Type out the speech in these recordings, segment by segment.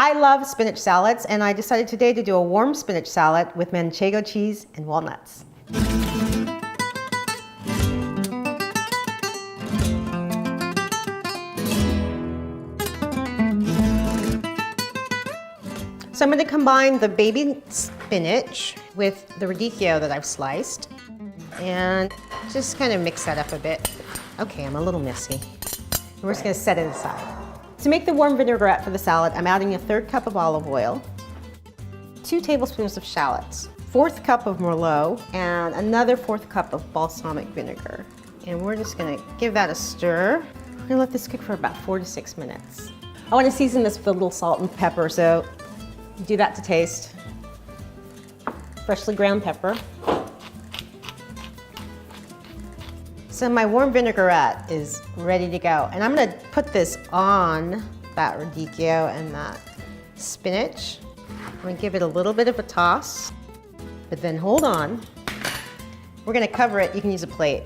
I love spinach salads, and I decided today to do a warm spinach salad with Manchego cheese and walnuts. So I'm going to combine the baby spinach with the radicchio that I've sliced and just kind of mix that up a bit. Okay, I'm a little messy. We're just going to set it aside. To make the warm vinaigrette for the salad, I'm adding a 1/3 cup of olive oil, 2 tablespoons of shallots, 1/4 cup of Merlot, and another 1/4 cup of balsamic vinegar. And we're just going to give that a stir. We're going to let this cook for about 4 to 6 minutes. I want to season this with a little salt and pepper, so do that to taste. Freshly ground pepper. So my warm vinaigrette is ready to go. And I'm gonna put this on that radicchio and that spinach. I'm gonna give it a little bit of a toss, but then hold on. We're gonna cover it, you can use a plate.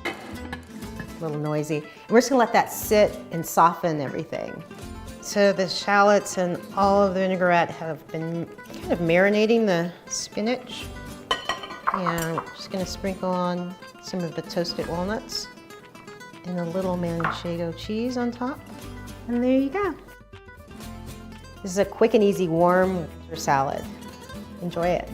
A little noisy. And we're just gonna let that sit and soften everything. So the shallots and all of the vinaigrette have been kind of marinating the spinach. And I'm just gonna sprinkle on some of the toasted walnuts and a little Manchego cheese on top. And there you go. This is a quick and easy warm salad. Enjoy it.